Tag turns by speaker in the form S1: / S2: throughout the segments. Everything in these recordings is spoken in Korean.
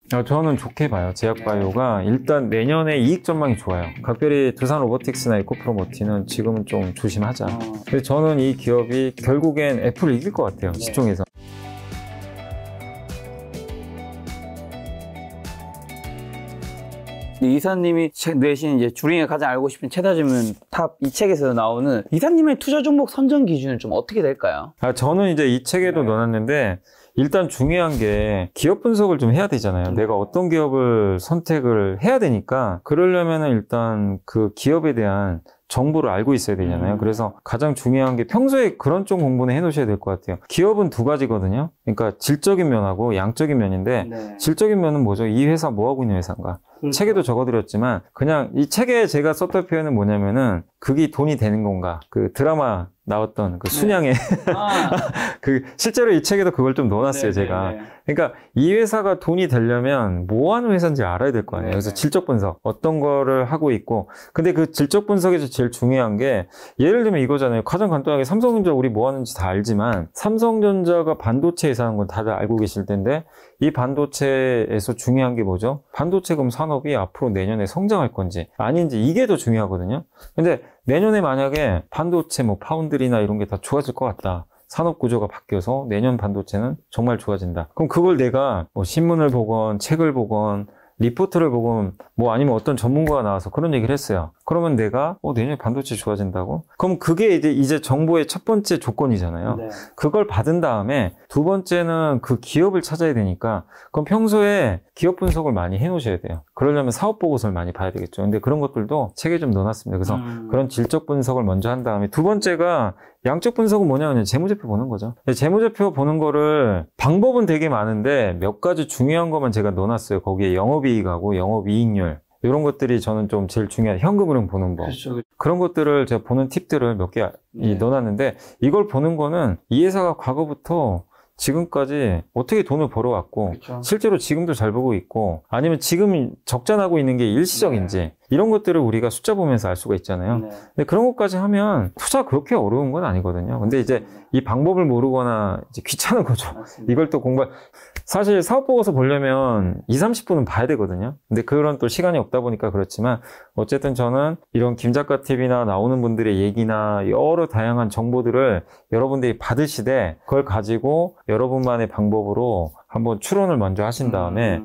S1: 저는 좋게 봐요. 제약바이오가 일단 내년에 이익 전망이 좋아요. 각별히 두산 로보틱스나 에코프로모티는 지금은 좀 조심하자. 근데 저는 이 기업이 결국엔 애플을 이길 것 같아요. 시총에서.
S2: 이사님이 내신 이제 주린이가 가장 알고 싶은 최다질문 탑 이 책에서 나오는 이사님의 투자 종목 선정 기준은 좀 어떻게 될까요?
S1: 저는 이제 이 책에도 넣어놨는데 일단 중요한 게 기업 분석을 좀 해야 되잖아요. 내가 어떤 기업을 선택을 해야 되니까 그러려면은 일단 그 기업에 대한 정보를 알고 있어야 되잖아요. 그래서 가장 중요한 게 평소에 그런 쪽 공부는 해 놓으셔야 될 것 같아요. 기업은 두 가지거든요. 그러니까 질적인 면하고 양적인 면인데 질적인 면은 뭐죠? 이 회사 뭐 하고 있는 회사인가? 책에도 적어드렸지만 그냥 이 책에 제가 썼던 표현은 뭐냐면은 그게 돈이 되는 건가? 그 드라마 나왔던 그 순양의 그 실제로 이 책에도 그걸 좀 넣어놨어요. 제가. 그러니까 이 회사가 돈이 되려면 뭐 하는 회사인지 알아야 될 거 아니에요. 그래서 질적 분석 어떤 거를 하고 있고 근데 그 질적 분석에서 제일 중요한 게 예를 들면 이거잖아요. 가장 간단하게 삼성전자 우리 뭐 하는지 다 알지만 삼성전자가 반도체 회사인 건 다들 알고 계실 텐데 이 반도체에서 중요한 게 뭐죠? 반도체금 산업이 앞으로 내년에 성장할 건지 아닌지 이게 더 중요하거든요. 근데 내년에 만약에 반도체 뭐 파운드리나 이런 게 다 좋아질 것 같다. 산업 구조가 바뀌어서 내년 반도체는 정말 좋아진다. 그럼 그걸 내가 뭐 신문을 보건 책을 보건 리포트를 보건 뭐 아니면 어떤 전문가가 나와서 그런 얘기를 했어요. 그러면 내가 내년에 반도체 좋아진다고? 그럼 그게 이제 정보의 첫 번째 조건이잖아요. 그걸 받은 다음에 두 번째는 그 기업을 찾아야 되니까 그럼 평소에 기업 분석을 많이 해 놓으셔야 돼요. 그러려면 사업 보고서를 많이 봐야 되겠죠. 근데 그런 것들도 책에 좀 넣어놨습니다. 그래서 그런 질적 분석을 먼저 한 다음에 두 번째가 양적 분석은 뭐냐면 재무제표 보는 거죠. 재무제표 보는 거를 방법은 되게 많은데 몇 가지 중요한 것만 제가 넣어놨어요. 거기에 영업이익하고 영업이익률 이런 것들이 저는 좀 제일 중요한 현금 흐름 보는 법. 그렇죠. 그런 것들을 제가 보는 팁들을 몇 개 넣어놨는데 이걸 보는 거는 이 회사가 과거부터 지금까지 어떻게 돈을 벌어왔고 실제로 지금도 잘 보고 있고 아니면 지금 적자나고 있는 게 일시적인지 이런 것들을 우리가 숫자 보면서 알 수가 있잖아요. 근데 그런 것까지 하면 투자 그렇게 어려운 건 아니거든요. 근데 이제 이 방법을 모르거나 이제 귀찮은 거죠. 이걸 또 사실 사업 보고서 보려면 20-30분은 봐야 되거든요. 근데 그런 또 시간이 없다 보니까 그렇지만 어쨌든 저는 이런 김작가 TV나 나오는 분들의 얘기나 여러 다양한 정보들을 여러분들이 받으시되 그걸 가지고 여러분만의 방법으로 한번 추론을 먼저 하신 다음에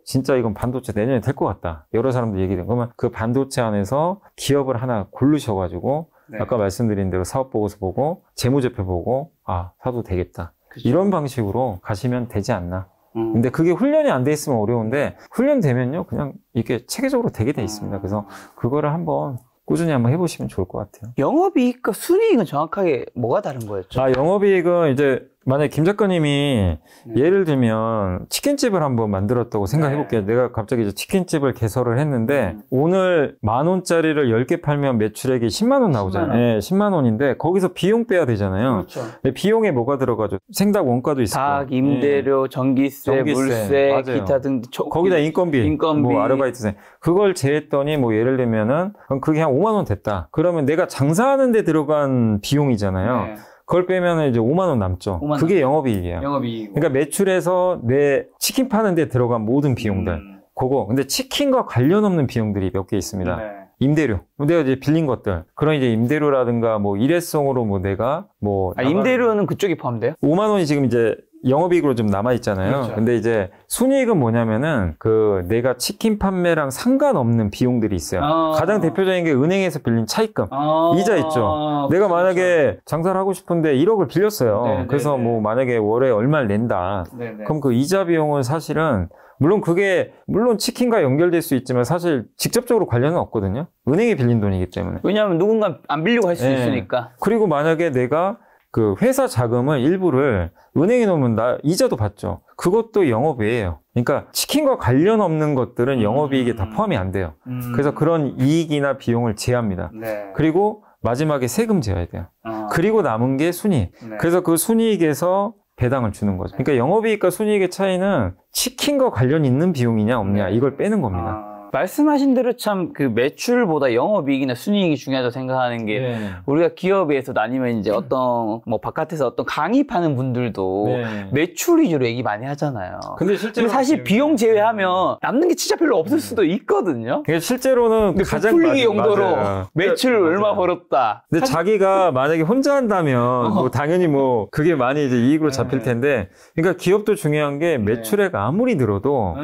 S1: 진짜 이건 반도체 내년에 될 것 같다. 여러 사람들 얘기해요. 그러면 그 반도체 안에서 기업을 하나 고르셔가지고 아까 말씀드린 대로 사업 보고서 보고 재무제표 보고 사도 되겠다. 이런 방식으로 가시면 되지 않나. 근데 그게 훈련이 안 돼 있으면 어려운데 훈련되면요 그냥 이게 체계적으로 되게 돼 있습니다. 그래서 그거를 한번 꾸준히 한번 해보시면 좋을 것 같아요.
S2: 영업이익과 순이익은 정확하게 뭐가 다른 거였죠?
S1: 영업이익은 이제 만약에 김 작가님이 예를 들면 치킨집을 한번 만들었다고 생각해 볼게요. 내가 갑자기 이제 치킨집을 개설을 했는데 오늘 10,000원짜리를 10개 팔면 매출액이 10만 원 나오잖아요. 10만 원인데 거기서 비용 빼야 되잖아요. 그렇죠. 근데 비용에 뭐가 들어가죠? 생닭 원가도 있고
S2: 닭, 임대료, 전기세, 물세,
S1: 맞아요.
S2: 기타 등
S1: 거기다 인건비, 뭐 아르바이트세 그걸 제했더니 뭐 예를 들면은 그게 한 5만 원 됐다. 그러면 내가 장사하는 데 들어간 비용이잖아요. 그걸 빼면 이제 5만 원 남죠. 5만 그게 영업이익이에요. 그러니까 매출에서 내 치킨 파는 데 들어간 모든 비용들. 그거. 근데 치킨과 관련 없는 비용들이 몇 개 있습니다. 임대료. 내가 이제 빌린 것들. 그런 이제 임대료라든가 뭐 일회성으로 뭐 내가
S2: 임대료는 그쪽이 포함돼요?
S1: 5만 원이 지금 이제 영업이익으로 좀 남아있잖아요. 그렇죠. 근데 이제 순이익은 뭐냐면은 내가 치킨 판매랑 상관없는 비용들이 있어요. 가장 대표적인 게 은행에서 빌린 차입금. 이자 있죠. 내가 만약에 장사를 하고 싶은데 1억을 빌렸어요. 그래서 뭐 만약에 월에 얼마를 낸다. 그럼 그 이자 비용은 사실은 물론 치킨과 연결될 수 있지만 사실 직접적으로 관련은 없거든요. 은행에 빌린 돈이기 때문에.
S2: 왜냐하면 누군가 안 빌리고 할 수 있으니까.
S1: 그리고 만약에 내가 그 회사 자금을 일부를 은행에 놓으면 이자도 받죠. 그것도 영업이에요. 그러니까 치킨과 관련 없는 것들은 영업이익에 다 포함이 안 돼요. 그래서 그런 이익이나 비용을 제합니다. 그리고 마지막에 세금 제해야 돼요. 그리고 남은 게 순이익. 그래서 그 순이익에서 배당을 주는 거죠. 그러니까 영업이익과 순이익의 차이는 치킨과 관련 있는 비용이냐 없냐 이걸 빼는 겁니다.
S2: 말씀하신 대로 참 그 매출보다 영업이익이나 순이익이 중요하다고 생각하는 게
S1: 네.
S2: 우리가 기업에서 아니면 이제 어떤 뭐 바깥에서 어떤 강의하는 분들도
S1: 네.
S2: 매출 위주로 얘기 많이 하잖아요.
S1: 근데 실제로
S2: 근데 사실 비용 제외하면 남는 게 진짜 별로 없을 수도 있거든요.
S1: 그게 실제로는
S2: 근데
S1: 가장
S2: 부풀리기 용도로
S1: 맞아요.
S2: 매출
S1: 맞아요.
S2: 얼마 벌었다.
S1: 근데 자기가 만약에 혼자 한다면 뭐 당연히 뭐 그게 많이 이제 이익으로 잡힐 텐데, 그러니까 기업도 중요한 게 매출액 아무리 늘어도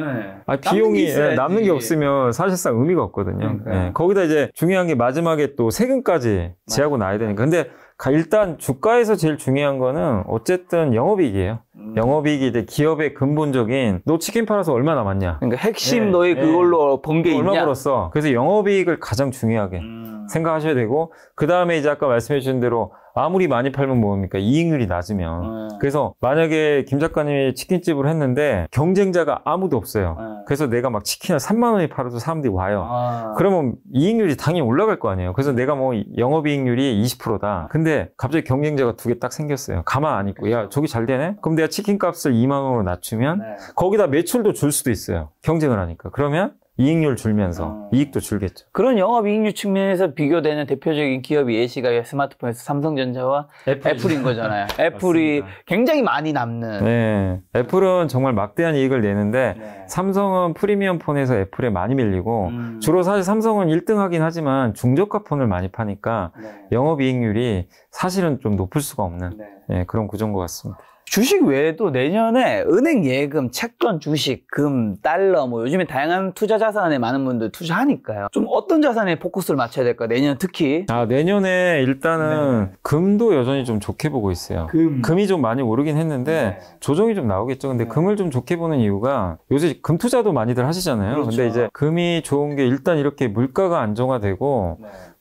S1: 비용이 남는 게 없으면 사실상 의미가 없거든요. 예, 거기다 이제 중요한 게 마지막에 또 세금까지 제하고 나야 되니까. 근데 일단 주가에서 제일 중요한 거는 어쨌든 영업이익이에요. 영업이익이 이제 기업의 근본적인, 너 치킨 팔아서 얼마 남았냐?
S2: 그러니까 핵심 너의 그걸로 번 게 있냐?
S1: 얼마 벌었어? 그래서 영업이익을 가장 중요하게 생각하셔야 되고, 그 다음에 이제 아까 말씀해 주신 대로 아무리 많이 팔면 뭐입니까? 이익률이 낮으면. 그래서 만약에 김 작가님이 치킨집을 했는데 경쟁자가 아무도 없어요. 그래서 내가 막 치킨을 3만 원에 팔아도 사람들이 와요. 그러면 이익률이 당연히 올라갈 거 아니에요. 그래서 내가 뭐 영업이익률이 20%다. 근데 갑자기 경쟁자가 2개 딱 생겼어요. 가만 안 있고, 야, 저기 잘 되네? 그럼 내가 치킨값을 2만 원으로 낮추면 거기다 매출도 줄 수도 있어요. 경쟁을 하니까. 그러면 이익률 줄면서 이익도 줄겠죠.
S2: 그런 영업이익률 측면에서 비교되는 대표적인 기업이 예시가 스마트폰에서 삼성전자와 애플인 거잖아요. 애플이
S1: 맞습니다.
S2: 굉장히 많이 남는.
S1: 네, 애플은 정말 막대한 이익을 내는데 삼성은 프리미엄 폰에서 애플에 많이 밀리고, 주로 사실 삼성은 1등 하긴 하지만 중저가 폰을 많이 파니까 영업이익률이 사실은 좀 높을 수가 없는 그런 구조인 것 같습니다.
S2: 주식 외에도 내년에 은행 예금, 채권, 주식, 금, 달러, 뭐 요즘에 다양한 투자 자산에 많은 분들 투자하니까요. 좀 어떤 자산에 포커스를 맞춰야 될까? 내년 특히.
S1: 내년에 일단은 금도 여전히 좀 좋게 보고 있어요. 금이 좀 많이 오르긴 했는데 조정이 좀 나오겠죠. 근데 금을 좀 좋게 보는 이유가 요새 금 투자도 많이들 하시잖아요.
S2: 그렇죠.
S1: 근데 이제 금이 좋은 게 일단 이렇게 물가가 안정화되고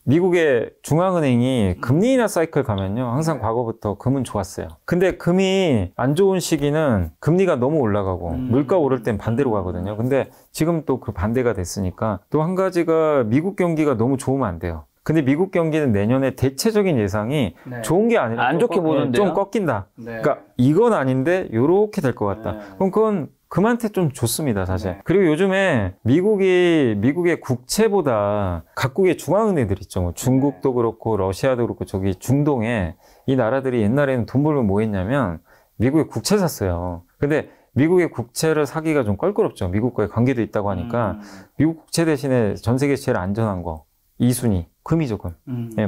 S1: 미국의 중앙은행이 금리 인하 사이클 가면요, 항상 과거부터 금은 좋았어요. 근데 금이 안 좋은 시기는 금리가 너무 올라가고 물가 오를 땐 반대로 가거든요. 근데 지금 또 그 반대가 됐으니까, 또 한 가지가 미국 경기가 너무 좋으면 안 돼요. 근데 미국 경기는 내년에 대체적인 예상이 좋은 게 아니라
S2: 안 좋게 보는데요?
S1: 좀 꺾인다. 그러니까 이건 아닌데 요렇게 될 것 같다. 그럼 그건 금한테 좀 좋습니다, 사실. 그리고 요즘에 미국의 국채보다 각국의 중앙은행들 있죠. 뭐 중국도 그렇고 러시아도 그렇고 저기 중동에 이 나라들이 옛날에는 돈 벌면 뭐 했냐면 미국의 국채 샀어요. 근데 미국의 국채를 사기가 좀 껄끄럽죠. 미국과의 관계도 있다고 하니까 미국 국채 대신에 전 세계 제일 안전한 거 2순위 금이죠, 금.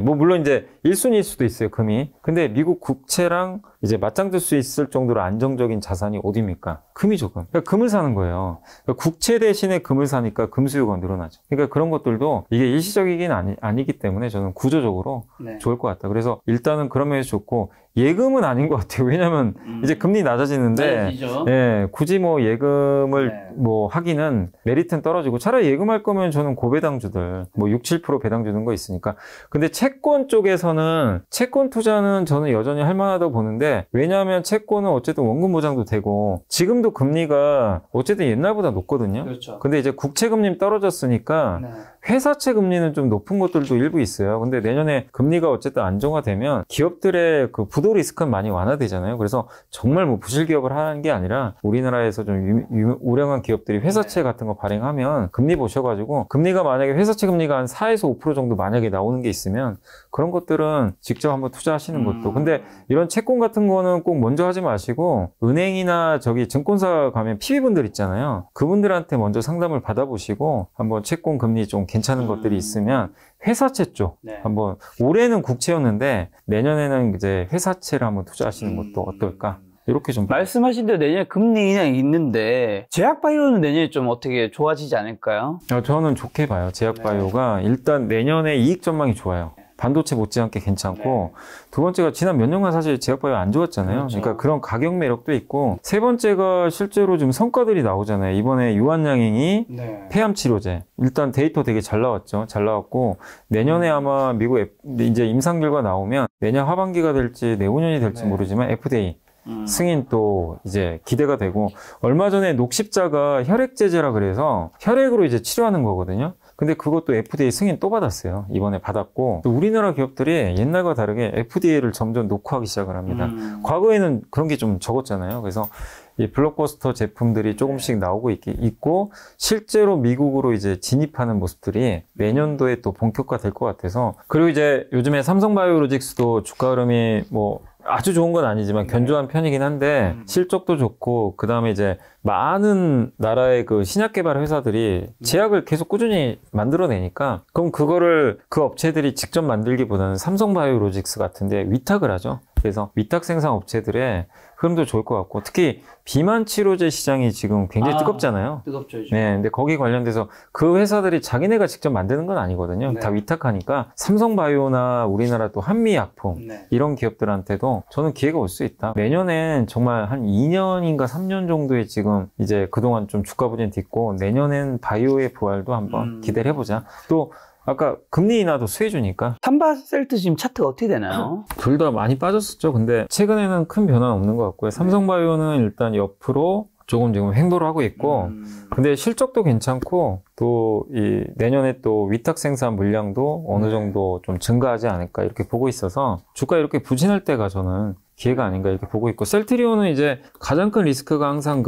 S1: 뭐 물론 이제 1순위일 수도 있어요, 금이. 근데 미국 국채랑 이제 맞짱뜰 수 있을 정도로 안정적인 자산이 어디입니까? 금이죠, 금. 그러니까 금을 사는 거예요. 그러니까 국채 대신에 금을 사니까 금 수요가 늘어나죠. 그러니까 그런 것들도 이게 일시적이긴 아니기 때문에 저는 구조적으로 좋을 것 같다. 그래서 일단은 그런 면에서 좋고, 예금은 아닌 것 같아요. 왜냐면 이제 금리 낮아지는데 굳이 뭐 예금을 뭐 하기는 메리트는 떨어지고, 차라리 예금할 거면 저는 고배당주들 뭐 6, 7% 배당 주는 거 있으니까. 근데 채권 쪽에서는, 채권 투자는 저는 여전히 할 만하다고 보는데, 왜냐하면 채권은 어쨌든 원금 보장도 되고 지금도 금리가 어쨌든 옛날보다 높거든요.
S2: 그렇죠.
S1: 근데 이제 국채 금리 떨어졌으니까 회사채 금리는 좀 높은 것들도 일부 있어요. 근데 내년에 금리가 어쨌든 안정화되면 기업들의 그 부도 리스크는 많이 완화되잖아요. 그래서 정말 뭐 부실 기업을 하는 게 아니라 우리나라에서 좀 우량한 기업들이 회사채 같은 거 발행하면 금리 보셔가지고, 금리가 만약에 회사채 금리가 한 4에서 5% 정도 만약에 나오는 게 있으면 그런 것들은 직접 한번 투자하시는 것도. 근데 이런 채권 같은 거는 꼭 먼저 하지 마시고, 은행이나 저기 증권사 가면 PB분들 있잖아요. 그분들한테 먼저 상담을 받아보시고 한번 채권 금리 좀 괜찮은 것들이 있으면 회사채 쪽 한번, 올해는 국채였는데 내년에는 이제 회사채를 한번 투자하시는 것도 어떨까? 이렇게 좀
S2: 말씀하신 대로 내년에 금리 인하가 있는데 제약바이오는 내년에 좀 어떻게 좋아지지 않을까요?
S1: 저는 좋게 봐요. 제약바이오가 일단 내년에 이익 전망이 좋아요. 반도체 못지않게 괜찮고, 두 번째가 지난 몇 년간 사실 제약바이오 안 좋았잖아요.
S2: 그렇죠.
S1: 그러니까 그런 가격 매력도 있고, 세 번째가 실제로 좀 성과들이 나오잖아요. 이번에 유한양행이 폐암 치료제, 일단 데이터 되게 잘 나왔죠. 잘 나왔고, 내년에 아마 미국 이제 임상 결과 나오면 내년 하반기가 될지 내후년이 될지 모르지만 FDA 승인 또 이제 기대가 되고, 얼마 전에 녹십자가 혈액제제라 그래서 혈액으로 이제 치료하는 거거든요. 근데 그것도 FDA 승인 또 받았어요. 이번에 받았고, 또 우리나라 기업들이 옛날과 다르게 FDA를 점점 녹화하기 시작을 합니다. 과거에는 그런 게 좀 적었잖아요. 그래서 이 블록버스터 제품들이 조금씩 나오고 있고 실제로 미국으로 이제 진입하는 모습들이 내년도에 또 본격화될 것 같아서 그리고 이제 요즘에 삼성바이오로직스도 주가 흐름이 뭐 아주 좋은 건 아니지만 견조한 편이긴 한데 실적도 좋고 그 다음에 이제 많은 나라의 그 신약 개발 회사들이 제약을 계속 꾸준히 만들어내니까 그럼 그거를 그 업체들이 직접 만들기보다는 삼성바이오로직스 같은데 위탁을 하죠. 그래서 위탁 생산 업체들의 흐름도 좋을 것 같고 특히 비만 치료제 시장이 지금 굉장히 뜨겁잖아요.
S2: 뜨겁죠. 요즘.
S1: 네, 근데 거기 관련돼서 그 회사들이 자기네가 직접 만드는 건 아니거든요.
S2: 네.
S1: 다 위탁하니까 삼성바이오나 우리나라 또 한미약품
S2: 네.
S1: 이런 기업들한테도 저는 기회가 올 수 있다. 내년엔 정말 한 2년인가 3년 정도에 지금 이제 그동안 좀 주가 부진 딛고 내년엔 바이오의 부활도 한번 기대를 해보자. 또 아까 금리 인하도 수혜주니까
S2: 삼바셀트 지금 차트가 어떻게 되나요?
S1: 둘 다 많이 빠졌었죠. 근데 최근에는 큰 변화는 없는 것 같고요. 삼성바이오는 일단 옆으로 조금 지금 횡보를 하고 있고 근데 실적도 괜찮고 또 이 내년에 또 위탁 생산 물량도 어느 정도 좀 증가하지 않을까 이렇게 보고 있어서 주가 이렇게 부진할 때가 저는 기회가 아닌가 이렇게 보고 있고 셀트리온은 이제 가장 큰 리스크가 항상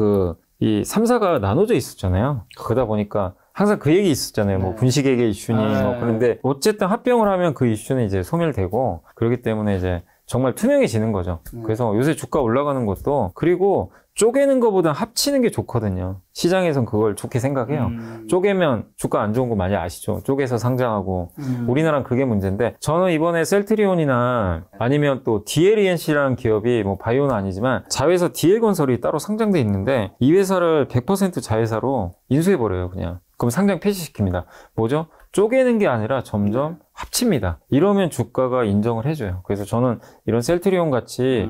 S1: 이 3사가 나눠져 있었잖아요. 그러다 보니까 항상 그 얘기 있었잖아요. 뭐 분식회계 이슈니 뭐 그런데 어쨌든 합병을 하면 그 이슈는 이제 소멸되고 그렇기 때문에 이제 정말 투명해지는 거죠. 그래서 요새 주가 올라가는 것도 그리고 쪼개는 것보다 합치는 게 좋거든요. 시장에선 그걸 좋게 생각해요. 쪼개면 주가 안 좋은 거 많이 아시죠? 쪼개서 상장하고 우리나라는 그게 문제인데 저는 이번에 셀트리온이나 아니면 또 DLENC라는 기업이 뭐 바이오는 아니지만 자회사 DL건설이 따로 상장돼 있는데 이 회사를 100% 자회사로 인수해버려요. 그냥. 그럼 상장 폐지시킵니다. 뭐죠? 쪼개는 게 아니라 점점 합칩니다. 이러면 주가가 인정을 해줘요. 그래서 저는 이런 셀트리온 같이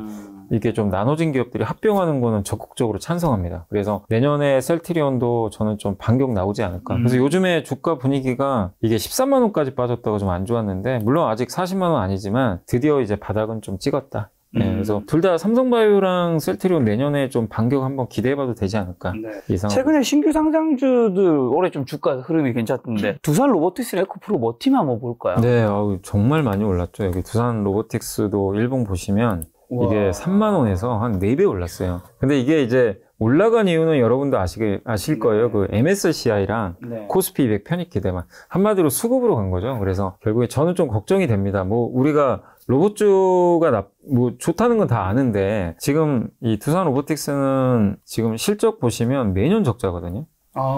S1: 이게 좀 나눠진 기업들이 합병하는 거는 적극적으로 찬성합니다. 그래서 내년에 셀트리온도 저는 좀 반격 나오지 않을까. 그래서 요즘에 주가 분위기가 이게 13만 원까지 빠졌다가 좀 안 좋았는데 물론 아직 40만 원 아니지만 드디어 이제 바닥은 좀 찍었다. 네, 그래서 둘 다 삼성바이오랑 셀트리온 내년에 좀 반격 한번 기대해봐도 되지 않을까 예상합니다.
S2: 최근에 신규 상장주들 올해 좀 주가 흐름이 괜찮던데 두산 로보틱스랑 에코프로 뭐 팀 한번 볼까요?
S1: 네, 정말 많이 올랐죠. 여기 두산 로보틱스도 일봉 보시면 이게 3만 원에서 한 4배 올랐어요. 근데 이게 이제 올라간 이유는 여러분도 아실 거예요. 그 MSCI랑 코스피 200 편입 기대만 한마디로 수급으로 간 거죠. 그래서 결국에 저는 좀 걱정이 됩니다. 뭐 우리가 로봇주가 뭐 좋다는 건 다 아는데 지금 이 두산 로보틱스는 지금 실적 보시면 매년 적자거든요.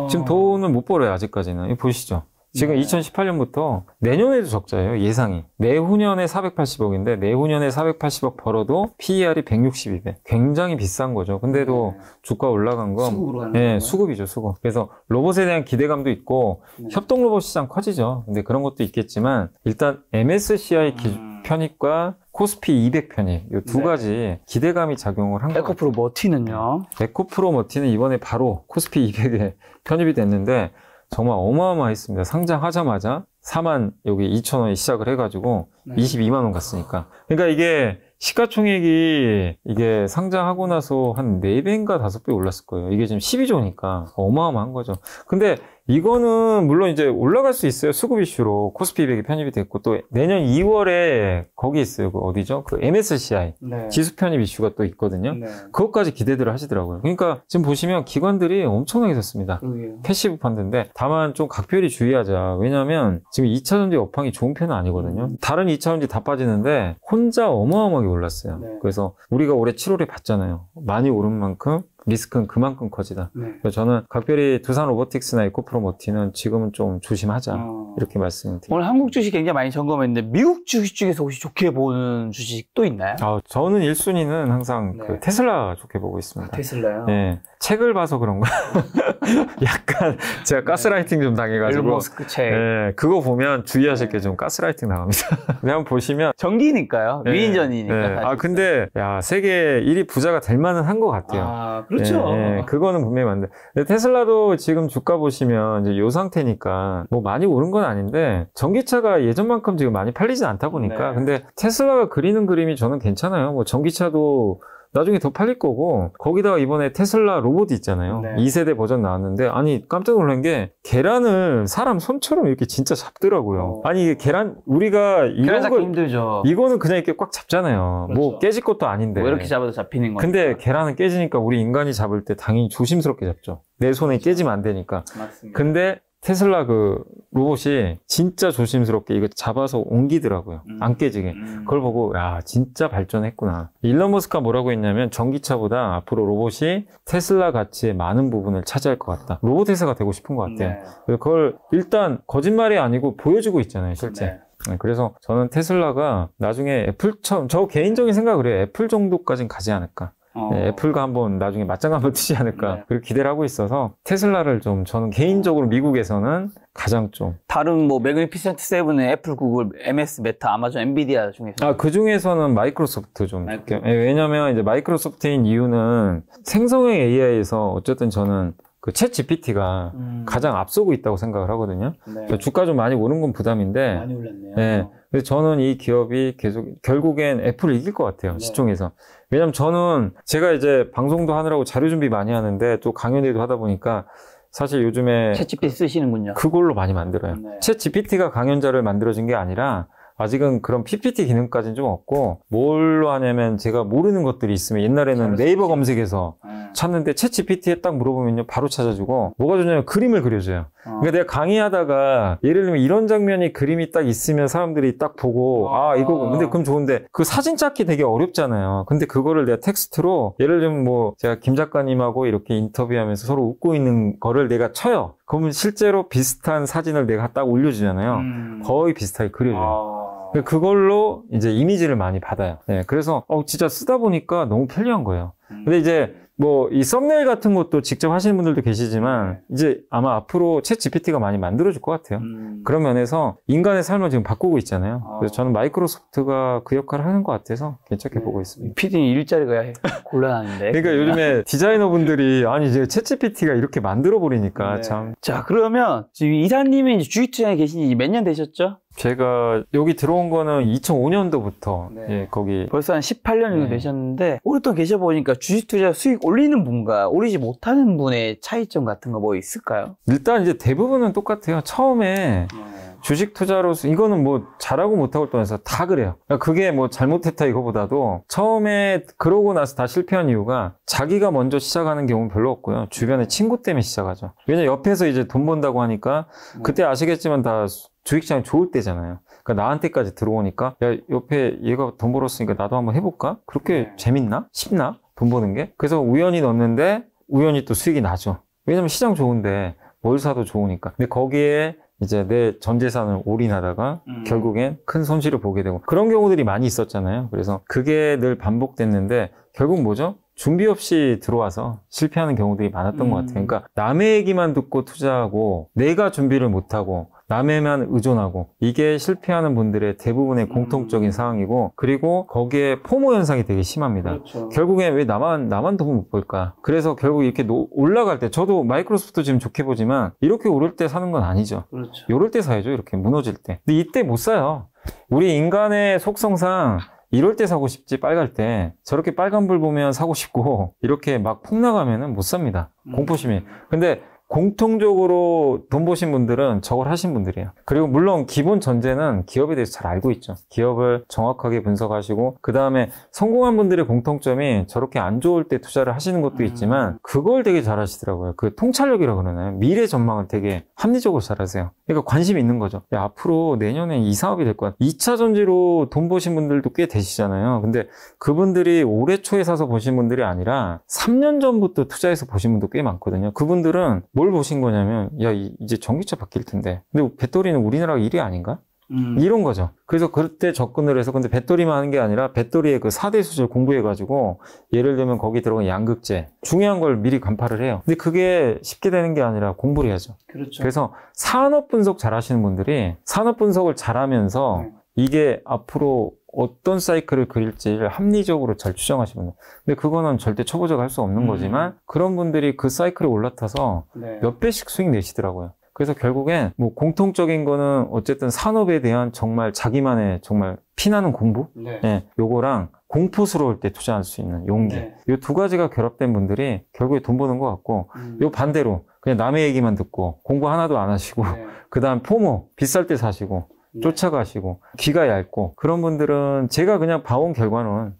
S1: 지금 돈을 못 벌어요. 아직까지는. 이거 보시죠. 지금 2018년부터 내년에도 적자예요. 예상이. 내후년에 480억인데 내후년에 480억 벌어도 PER이 162배. 굉장히 비싼 거죠. 근데도 주가 올라간 건
S2: 수급으로 가는
S1: 네,
S2: 거예요?
S1: 수급이죠. 수급. 그래서 로봇에 대한 기대감도 있고 협동 로봇 시장 커지죠. 근데 그런 것도 있겠지만 일단 MSCI 편입과 코스피 200 편입 이 두 가지 기대감이 작용을 한 거예요.
S2: 에코프로 머티는요?
S1: 에코프로 머티는 이번에 바로 코스피 200에 편입이 됐는데 정말 어마어마했습니다. 상장하자마자 4만 여기 2,000원에 시작을 해가지고 22만 원 갔으니까. 그러니까 이게 시가총액이 이게 상장하고 나서 한 4배인가 5배 올랐을 거예요. 이게 지금 12조니까 어마어마한 거죠. 근데 이거는 물론 이제 올라갈 수 있어요. 수급 이슈로 코스피 200이 편입이 됐고 또 내년 2월에 거기 있어요. 그 어디죠? 그 MSCI 지수 편입 이슈가 또 있거든요. 그것까지 기대들을 하시더라고요. 그러니까 지금 보시면 기관들이 엄청나게 샀습니다. 패시브 펀드인데 다만 좀 각별히 주의하자. 왜냐하면 지금 2차전지 업황이 좋은 편은 아니거든요. 다른 2차전지 다 빠지는데 혼자 어마어마하게 올랐어요. 그래서 우리가 올해 7월에 봤잖아요. 많이 오른 만큼 리스크는 그만큼 커지다. 그래서 저는 각별히 두산 로보틱스나 에코프로 머티는 지금은 좀 조심하자. 이렇게 말씀드립니다.
S2: 오늘 한국 주식 굉장히 많이 점검했는데 미국 주식 중에서 혹시 좋게 보는 주식도 있나요?
S1: 저는 1순위는 항상 그 테슬라 좋게 보고 있습니다.
S2: 테슬라요?
S1: 네. 책을 봐서 그런가? 약간 제가 가스라이팅 좀 당해가지고.
S2: 일론 머스크 책.
S1: 네, 그거 보면 주의하실 게 좀 가스라이팅 나갑니다. 근데 한번 보시면.
S2: 전기니까요. 위인전이니까.
S1: 근데 세계 1위 부자가 될 만은 한 것 같아요.
S2: 그렇죠.
S1: 그거는 분명히 맞는데. 근데 테슬라도 지금 주가 보시면 이제 요 상태니까 뭐 많이 오른 건 아닌데 전기차가 예전만큼 지금 많이 팔리진 않다 보니까. 근데 테슬라가 그리는 그림이 저는 괜찮아요. 뭐 전기차도 나중에 더 팔릴 거고, 거기다가 이번에 테슬라 로봇 있잖아요.
S2: 네.
S1: 2세대 버전 나왔는데, 아니, 깜짝 놀란 게, 계란을 사람 손처럼 이렇게 진짜 잡더라고요. 아니, 이게 계란, 우리가
S2: 계란
S1: 이런
S2: 잡기
S1: 걸,
S2: 힘들죠.
S1: 이거는 그냥 이렇게 꽉 잡잖아요.
S2: 그렇죠.
S1: 뭐 깨질 것도 아닌데.
S2: 뭐 이렇게 잡아도 잡히는 거니까.
S1: 근데 계란은 깨지니까 우리 인간이 잡을 때 당연히 조심스럽게 잡죠. 내 손에 깨지면 안 되니까.
S2: 맞습니다.
S1: 근데 테슬라 그 로봇이 진짜 조심스럽게 이거 잡아서 옮기더라고요. 안 깨지게. 그걸 보고 야 진짜 발전했구나. 일론 머스크가 뭐라고 했냐면 전기차보다 앞으로 로봇이 테슬라 가치의 많은 부분을 차지할 것 같다. 로봇 회사가 되고 싶은 것 같아요.
S2: 네.
S1: 그래서 그걸 일단 거짓말이 아니고 보여주고 있잖아요, 실제.
S2: 네.
S1: 네, 그래서 저는 테슬라가 나중에 애플처럼, 저 개인적인 생각을 해요. 애플 정도까지는 가지 않을까. 네, 애플과 한번 나중에 맞짱 한번 뜨지 않을까.
S2: 네.
S1: 그렇게 기대를 하고 있어서 테슬라를 좀 저는 개인적으로 미국에서는 가장 좀.
S2: 다른 뭐 매그니피센트 세븐은 애플, 구글, MS, 메타, 아마존, 엔비디아 중에서.
S1: 그 중에서는 마이크로소프트 좀.
S2: 마이크로소프트.
S1: 예, 왜냐면 이제 마이크로소프트인 이유는 생성형 AI에서 어쨌든 저는 그 챗 GPT가 가장 앞서고 있다고 생각을 하거든요.
S2: 네.
S1: 주가 좀 많이 오른 건 부담인데.
S2: 많이 올랐네요.
S1: 네. 그래서 저는 이 기업이 계속 결국엔 애플을 이길 것 같아요.
S2: 네.
S1: 시총에서. 왜냐면 저는 제가 이제 방송도 하느라고 자료 준비 많이 하는데 또 강연회도 하다 보니까 사실 요즘에
S2: 챗 GPT 쓰시는군요.
S1: 그걸로 많이 만들어요.
S2: 네.
S1: 챗 GPT가 강연자를 만들어진 게 아니라 아직은 그런 PPT 기능까지는 좀 없고 뭘로 하냐면 제가 모르는 것들이 있으면 옛날에는 네이버 검색에서 찾는데 챗 GPT에 딱 물어보면요 바로 찾아주고 뭐가 좋냐면 그림을 그려줘요. 그러니까 내가 강의하다가 예를 들면 이런 장면이 그림이 딱 있으면 사람들이 딱 보고 이거 근데 그럼 좋은데 그 사진 찾기 되게 어렵잖아요. 근데 그거를 내가 텍스트로 예를 들면 뭐 제가 김 작가님하고 이렇게 인터뷰하면서 서로 웃고 있는 거를 내가 쳐요. 그러면 실제로 비슷한 사진을 내가 딱 올려주잖아요. 거의 비슷하게 그려줘요. 그걸로 이제 이미지를 많이 받아요. 네, 그래서 진짜 쓰다 보니까 너무 편리한 거예요. 근데 이제 뭐 이 썸네일 같은 것도 직접 하시는 분들도 계시지만 이제 아마 앞으로 챗 GPT가 많이 만들어줄 것 같아요. 그런 면에서 인간의 삶을 지금 바꾸고 있잖아요. 그래서 저는 마이크로소프트가 그 역할을 하는 것 같아서 괜찮게 보고 있습니다.
S2: PD는 일자리가 곤란한데.
S1: 그러니까 요즘에 디자이너분들이 아니 이제 챗 GPT가 이렇게 만들어 버리니까
S2: 네.
S1: 참.
S2: 자, 그러면 지금 이사님이 이제 주식투자에 계신 지 몇 년 되셨죠?
S1: 제가 여기 들어온 거는 2005년도부터
S2: 네.
S1: 거기
S2: 벌써 한 18년 정도
S1: 네.
S2: 되셨는데 오랫동안 계셔보니까 주식투자 수익 올리는 분과 올리지 못하는 분의 차이점 같은 거 뭐 있을까요?
S1: 일단 이제 대부분은 똑같아요. 처음에 주식 투자로서 이거는 뭐 잘하고 못하고 떠나서 다 그래요. 그러니까 그게 뭐 잘못했다 이거보다도 처음에 그러고 나서 다 실패한 이유가 자기가 먼저 시작하는 경우는 별로 없고요. 주변의 친구 때문에 시작하죠. 왜냐면 옆에서 이제 돈 번다고 하니까 그때 아시겠지만 다 주식시장이 좋을 때잖아요. 그러니까 나한테까지 들어오니까 야 옆에 얘가 돈 벌었으니까 나도 한번 해볼까? 그렇게 재밌나? 쉽나? 돈 버는 게? 그래서 우연히 넣었는데 우연히 또 수익이 나죠. 왜냐면 시장 좋은데 뭘 사도 좋으니까. 근데 거기에 이제 내 전 재산을 올인하다가 결국엔 큰 손실을 보게 되고 그런 경우들이 많이 있었잖아요. 그래서 그게 늘 반복됐는데 결국 뭐죠? 준비 없이 들어와서 실패하는 경우들이 많았던 것 같아요. 그러니까 남의 얘기만 듣고 투자하고 내가 준비를 못하고 남에만 의존하고 이게 실패하는 분들의 대부분의 공통적인 상황이고 그리고 거기에 포모 현상이 되게 심합니다.
S2: 그렇죠.
S1: 결국엔 왜 나만 돈 못 벌까? 그래서 결국 이렇게 올라갈 때 저도 마이크로소프트 지금 좋게 보지만 이렇게 오를 때 사는 건 아니죠.
S2: 그렇죠.
S1: 요럴 때 사야죠. 이렇게 무너질 때. 근데 이때 못 사요. 우리 인간의 속성상 이럴 때 사고 싶지 빨갈 때 저렇게 빨간불 보면 사고 싶고 이렇게 막 폭 나가면은 못 삽니다. 공포심이. 근데 공통적으로 돈 버신 분들은 저걸 하신 분들이에요. 그리고 물론 기본 전제는 기업에 대해서 잘 알고 있죠. 기업을 정확하게 분석하시고 그 다음에 성공한 분들의 공통점이 저렇게 안 좋을 때 투자를 하시는 것도 있지만 그걸 되게 잘 하시더라고요. 그 통찰력이라고 그러나요? 미래 전망을 되게 합리적으로 잘 하세요. 그러니까 관심이 있는 거죠. 야, 앞으로 내년에 이 사업이 될 거야. 2차 전지로 돈 버신 분들도 꽤 되시잖아요. 근데 그분들이 올해 초에 사서 보신 분들이 아니라 3년 전부터 투자해서 보신 분도 꽤 많거든요. 그분들은 뭘 보신 거냐면 야 이제 전기차 바뀔 텐데 근데 배터리는 우리나라가 1위 아닌가? 이런 거죠. 그래서 그때 접근을 해서 근데 배터리만 하는 게 아니라 배터리의 그 4대 수질 공부해가지고 예를 들면 거기 들어간 양극재 중요한 걸 미리 간파를 해요. 근데 그게 쉽게 되는 게 아니라 공부를 해야죠.
S2: 그렇죠.
S1: 그래서 산업 분석 잘 하시는 분들이 산업 분석을 잘 하면서 이게 앞으로 어떤 사이클을 그릴지를 합리적으로 잘 추정하시는 분들. 근데 그거는 절대 초보자가 할 수 없는 거지만 그런 분들이 그 사이클에 올라타서 몇 배씩 수익 내시더라고요. 그래서 결국엔 뭐 공통적인 거는 어쨌든 산업에 대한 정말 자기만의 정말 피나는 공부? 네. 요거랑 공포스러울 때 투자할 수 있는 용기.
S2: 네.
S1: 이 두 가지가 결합된 분들이 결국에 돈 버는 것 같고, 요 반대로 그냥 남의 얘기만 듣고 공부 하나도 안 하시고,
S2: 네.
S1: 그다음 포모 비쌀 때 사시고 쫓아가시고 귀가 얇고 그런 분들은 제가 그냥 봐온 결과는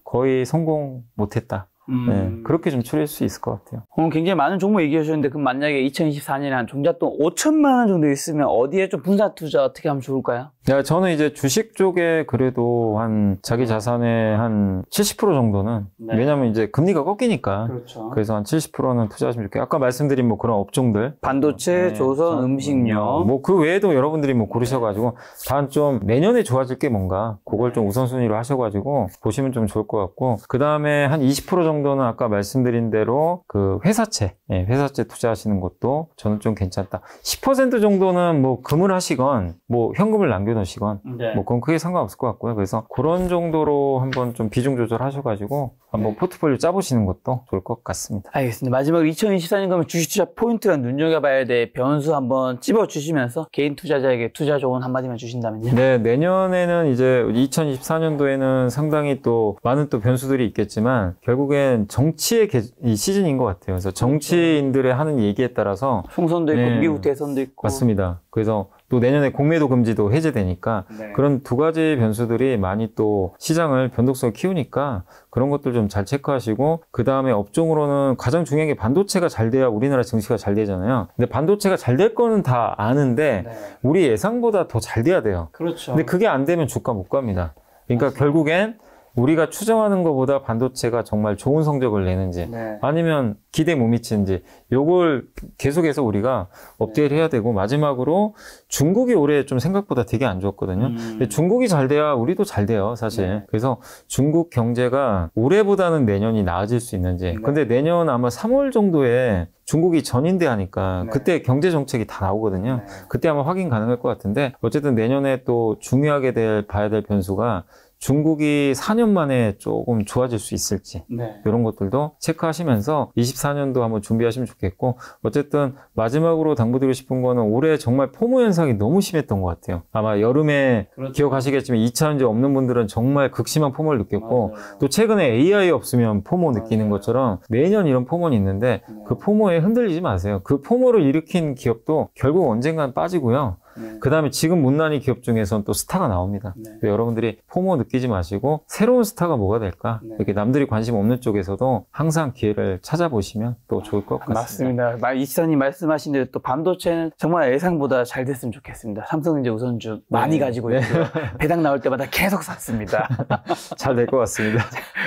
S1: 거의 성공 못했다. 네, 그렇게 좀 추릴 수 있을 것 같아요.
S2: 오늘 굉장히 많은 종목 얘기해 주셨는데 그럼 만약에 2024년에 한 종잣돈 5천만 원 정도 있으면 어디에 좀 분산 투자 어떻게 하면 좋을까요?
S1: 야, 저는 이제 주식 쪽에 그래도 한 자기 자산의 한 70% 정도는
S2: 네.
S1: 왜냐면 이제 금리가 꺾이니까
S2: 그렇죠.
S1: 그래서 한 70%는 투자하시면 좋겠고 아까 말씀드린 뭐 그런 업종들
S2: 반도체,
S1: 네,
S2: 조선, 음식료
S1: 뭐 그 외에도 여러분들이 뭐 고르셔가지고 단 좀 내년에 좋아질 게 뭔가 그걸 좀 우선순위로 하셔가지고 보시면 좀 좋을 것 같고 그 다음에 한 20% 정도는 아까 말씀드린 대로 그 회사채 회사채 투자하시는 것도 저는 좀 괜찮다. 10% 정도는 뭐 금을 하시건 뭐 현금을 남겨놓으시건
S2: 네.
S1: 뭐 그건 크게 상관없을 것 같고요. 그래서 그런 정도로 한번 좀 비중 조절하셔가지고 한번 포트폴리오 짜보시는 것도 좋을 것 같습니다.
S2: 알겠습니다. 마지막으로 2024년 그러면 주식 투자 포인트가 눈여겨봐야 될 변수 한번 찝어주시면서 개인 투자자에게 투자 조언 한마디만 주신다면요?
S1: 네, 내년에는 이제 2024년도에는 상당히 또 많은 또 변수들이 있겠지만 결국엔 정치의 이 시즌인 것 같아요. 그래서 정치인들의 하는 얘기에 따라서
S2: 총선도 있고
S1: 네,
S2: 미국 대선도 있고
S1: 맞습니다. 그래서 또 내년에 공매도 금지도 해제되니까
S2: 네.
S1: 그런 두 가지 변수들이 많이 또 시장을 변동성을 키우니까 그런 것들 좀 잘 체크하시고 그 다음에 업종으로는 가장 중요한 게 반도체가 잘 돼야 우리나라 증시가 잘 되잖아요. 근데 반도체가 잘 될 거는 다 아는데
S2: 네.
S1: 우리 예상보다 더 잘 돼야 돼요.
S2: 그렇죠.
S1: 근데 그게 안 되면 주가 못 갑니다. 그러니까 결국엔 우리가 추정하는 것보다 반도체가 정말 좋은 성적을 내는지
S2: 네.
S1: 아니면 기대 못 미치는지 요걸 계속해서 우리가 업데이트 해야 되고 마지막으로 중국이 올해 좀 생각보다 되게 안 좋았거든요. 근데 중국이 잘 돼야 우리도 잘 돼요, 사실.
S2: 네.
S1: 그래서 중국 경제가 올해보다는 내년이 나아질 수 있는지. 근데 내년 아마 3월 정도에 중국이 전인대 하니까
S2: 네.
S1: 그때 경제 정책이 다 나오거든요.
S2: 네.
S1: 그때 아마 확인 가능할 것 같은데 어쨌든 내년에 또 중요하게 봐야 될 변수가 중국이 4년 만에 조금 좋아질 수 있을지
S2: 네.
S1: 이런 것들도 체크하시면서 24년도 한번 준비하시면 좋겠고 어쨌든 마지막으로 당부드리고 싶은 거는 올해 정말 포모 현상이 너무 심했던 것 같아요. 아마 여름에
S2: 그렇죠.
S1: 기억하시겠지만 2차 전지 없는 분들은 정말 극심한 포모를 느꼈고
S2: 맞아요.
S1: 또 최근에 AI 없으면 포모 느끼는
S2: 맞아요.
S1: 것처럼 매년 이런 포모는 있는데
S2: 네.
S1: 그 포모에 흔들리지 마세요. 그 포모를 일으킨 기업도 결국 언젠간 빠지고요.
S2: 네.
S1: 그 다음에 지금 못난이 기업 중에서는 또 스타가 나옵니다.
S2: 네.
S1: 여러분들이 포모 느끼지 마시고 새로운 스타가 뭐가 될까?
S2: 네.
S1: 이렇게 남들이 관심 없는 쪽에서도 항상 기회를 찾아보시면 또 좋을 것 같습니다.
S2: 맞습니다. 이시사님 말씀하신 대로 또 반도체는 정말 예상보다 잘 됐으면 좋겠습니다. 삼성전자 우선주 많이 가지고 있고요. 배당 나올 때마다 계속 샀습니다.
S1: 잘 될 것 같습니다.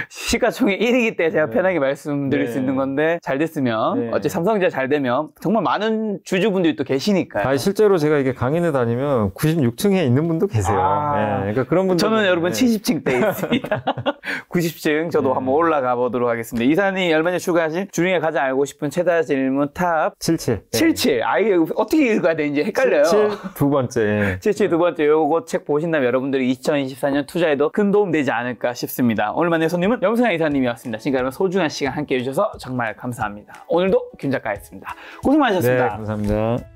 S2: 시가총액 1위기 때 제가
S1: 네.
S2: 편하게 말씀드릴
S1: 네.
S2: 수 있는 건데 잘 됐으면
S1: 네.
S2: 어째 삼성전자 잘 되면 정말 많은 주주분들이 또 계시니까요.
S1: 아니, 실제로 제가 이게 강의를 다니면 96층에 있는 분도 계세요.
S2: 아.
S1: 네, 그러니까 그런 분들
S2: 저는 여러분 70층대에 있습니다. 90층 저도
S1: 네.
S2: 한번 올라가 보도록 하겠습니다. 이사님 얼마 전에 출간하신 주중에 가장 알고 싶은 최다 질문 탑
S1: 77.
S2: 77. 아, 이게 어떻게 읽어야 되는지 헷갈려요.
S1: 77 두 번째.
S2: 77 두 번째 요거 책 보신다면 여러분들이 2024년 투자에도 큰 도움 되지 않을까 싶습니다. 오늘 만난 손님은 염승환 이사님이었습니다. 지금까지 여러분 소중한 시간 함께 해주셔서 정말 감사합니다. 오늘도 김 작가였습니다. 고생
S1: 네,
S2: 많으셨습니다.
S1: 감사합니다.